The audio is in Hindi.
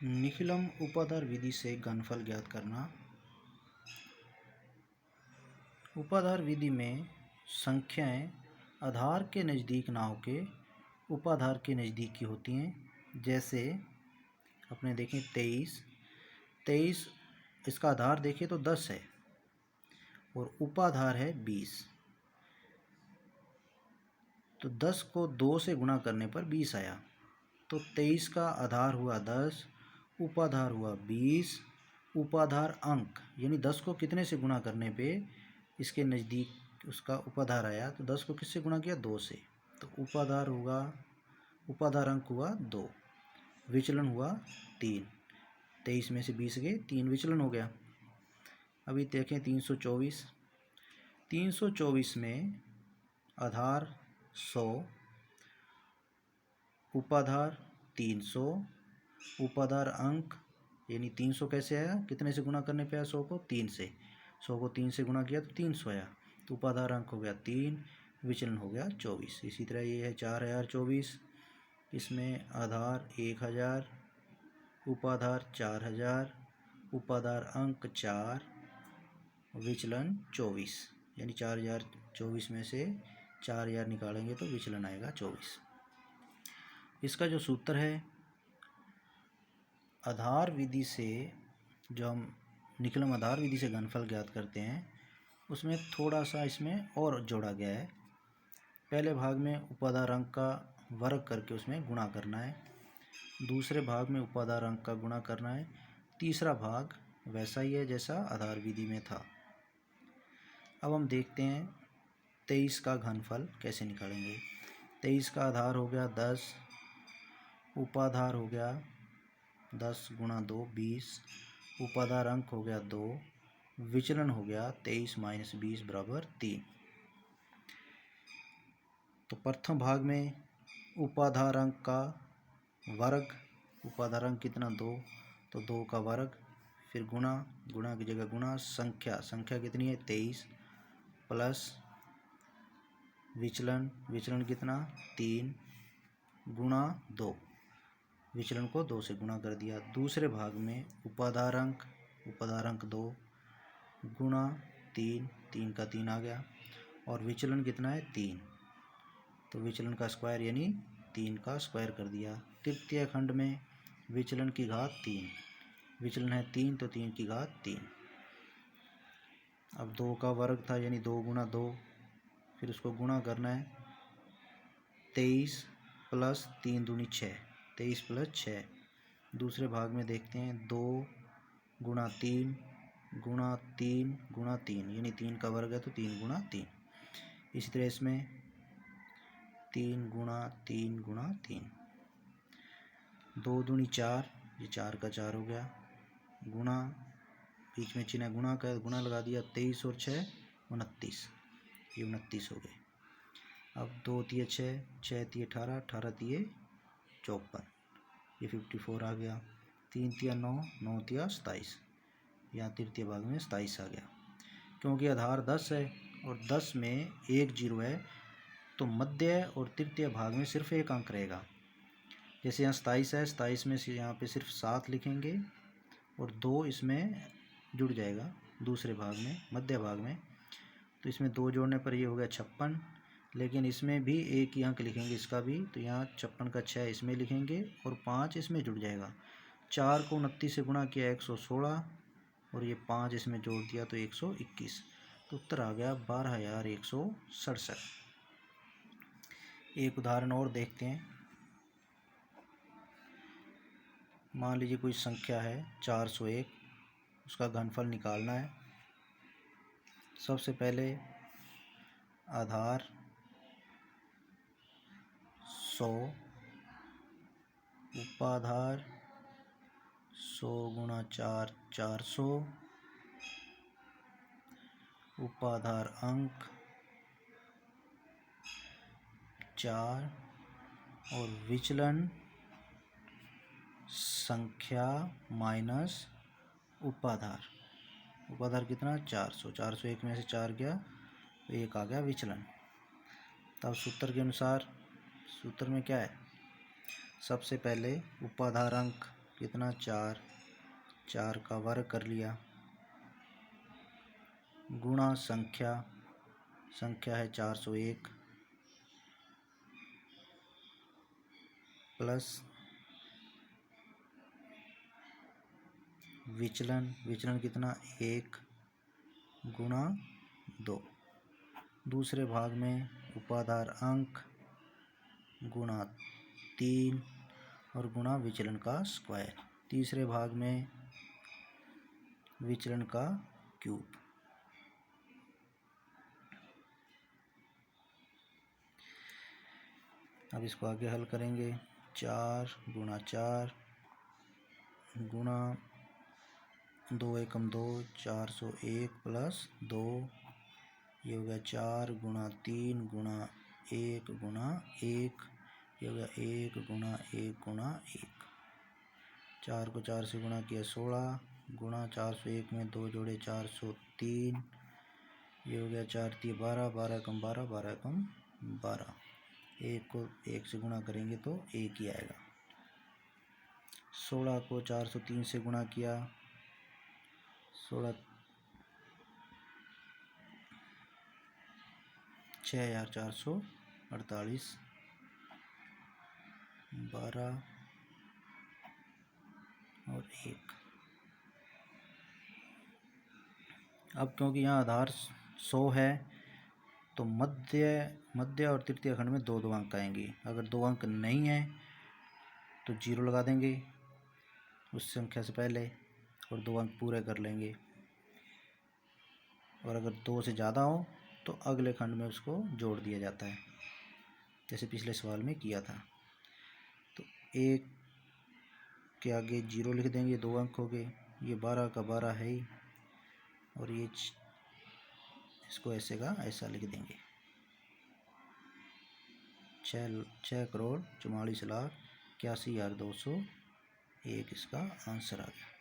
निखिलम उपाधार विधि से घनफल ज्ञात करना। उपाधार विधि में संख्याएं आधार के नज़दीक ना होके उपाधार के नज़दीक की होती हैं। जैसे अपने देखें 23 इसका आधार देखें तो 10 है और उपाधार है 20। तो 10 को 2 से गुणा करने पर 20 आया। तो 23 का आधार हुआ 10, उपाधार हुआ 20, उपाधार अंक यानी 10 को कितने से गुणा करने पे इसके नज़दीक उसका उपाधार आया। तो 10 को किससे गुणा किया? 2 से। तो उपाधार अंक हुआ 2, विचलन हुआ 3। 23 में से 20 गए, 3 विचलन हो गया। अभी देखें 324 में आधार 100, उपाधार 300, उपाधार अंक यानी 300 कैसे आया? कितने से गुणा करने पे आया? 100 को 3 से। 100 को 3 से गुणा किया तो 300 आया। तो उपाधार अंक हो गया 3, विचलन हो गया 24। इसी तरह ये है 4024, इसमें आधार 1000, उपाधार 4000, उपाधार अंक 4, विचलन 24। यानी 4024 में से 4000 निकालेंगे तो विचलन आएगा 24। इसका जो सूत्र है आधार विधि से, जो हम निखिलम आधार विधि से घनफल ज्ञात करते हैं, उसमें थोड़ा सा इसमें और जोड़ा गया है। पहले भाग में उपाधार अंक का वर्ग करके उसमें गुणा करना है, दूसरे भाग में उपाधार अंक का गुणा करना है, तीसरा भाग वैसा ही है जैसा आधार विधि में था। अब हम देखते हैं 23 का घनफल कैसे निकालेंगे। 23 का आधार हो गया 10, उपाधार हो गया 10 गुणा 2 20, उपाधार अंक हो गया 2, विचलन हो गया 23 माइनस 20 बराबर 3। तो प्रथम भाग में उपाधार अंक का वर्ग, उपाधार अंक कितना? 2, तो 2 का वर्ग, फिर गुणा की जगह गुणा, संख्या कितनी है? 23 प्लस विचलन कितना? 3 गुणा 2, विचलन को 2 से गुणा कर दिया। दूसरे भाग में उपाधार अंक 2 गुणा 3 का 3 आ गया, और विचलन कितना है? 3। तो विचलन का स्क्वायर यानी 3 का स्क्वायर कर दिया। तृतीय खंड में विचलन की घात 3, विचलन है 3 तो 3 की घात 3। अब 2 का वर्ग था यानी 2 गुणा 2, फिर उसको गुणा करना है 23 प्लस 3 दूनी 6, 23 प्लस 6। दूसरे भाग में देखते हैं 2 गुणा 3 गुणा 3 गुणा 3 यानी 3 का वर्ग है तो 3 गुणा 3। इसी तरह इसमें 3 गुणा 3 गुणा 3, 2 दूनी 4, ये 4 का 4 हो गया, गुणा बीच में चिन्ह गुणा का, गुणा लगा दिया 23 और 6 29, ये 29 हो गए। अब 2 तिये 6, 6 तिये 18, 18 तिये 54, ये 54 आ गया। 3 तिया 9, 9 तिया 27, यहाँ तृतीय भाग में 27 आ गया। क्योंकि आधार 10 है और 10 में 1 जीरो है, तो मध्य और तृतीय भाग में सिर्फ एक अंक रहेगा। जैसे यहाँ 27 है, 27 में से यहाँ पे सिर्फ 7 लिखेंगे और 2 इसमें जुड़ जाएगा दूसरे भाग में, मध्य भाग में। तो इसमें 2 जोड़ने पर ये हो गया 56, लेकिन इसमें भी एक ही अंक लिखेंगे इसका भी, तो यहाँ 56 का 6 इसमें लिखेंगे और 5 इसमें जुड़ जाएगा। 4 को 29 से गुणा किया 116, और ये 5 इसमें जोड़ दिया तो 121। तो उत्तर आ गया 12167। एक उदाहरण और देखते हैं। मान लीजिए कोई संख्या है 401, उसका घनफल निकालना है। सबसे पहले आधार 100, उपाधार 100 गुणा 4 400, उपाधार अंक 4 और विचलन संख्या माइनस उपाधार कितना? 400। 401 में से 4 गया तो 1 आ गया विचलन। तब सूत्र के अनुसार, सूत्र में क्या है? सबसे पहले उपाधार अंक कितना 4, 4 का वर्ग कर लिया, गुणा संख्या है 401 प्लस विचलन कितना 1 गुणा 2। दूसरे भाग में उपाधार अंक गुणा 3 और गुणा विचलन का स्क्वायर। तीसरे भाग में विचलन का क्यूब। अब इसको आगे हल करेंगे। 4 गुणा 4 गुणा 2 एकम 2, 401 प्लस 2, ये हो गया 4 गुणा 3 गुणा 1 गुणा 1, ये हो गया 1 गुणा 1 गुणा 1। 4 को 4 से गुणा किया 16 गुणा 401 में 2 जोड़े 403, ये हो गया 4 3 12, 12 कम 12, 12 कम 12। 1 को 1 से गुणा करेंगे तो 1 ही आएगा। 16 को 403 से गुणा किया, 16 6448, 12 और 1। अब क्योंकि यहाँ आधार 100 है तो मध्य और तृतीय खंड में 2 अंक आएंगे। अगर 2 अंक नहीं है तो 0 लगा देंगे उस संख्या से पहले और 2 अंक पूरे कर लेंगे। और अगर 2 से ज़्यादा हो तो अगले खंड में उसको जोड़ दिया जाता है, जैसे पिछले सवाल में किया था। तो 1 के आगे 0 लिख देंगे, 2 अंक हो गए। ये 12 का 12 है ही, और ये इसको ऐसे का ऐसा लिख देंगे। 6,44,81,201 इसका आंसर आ गया।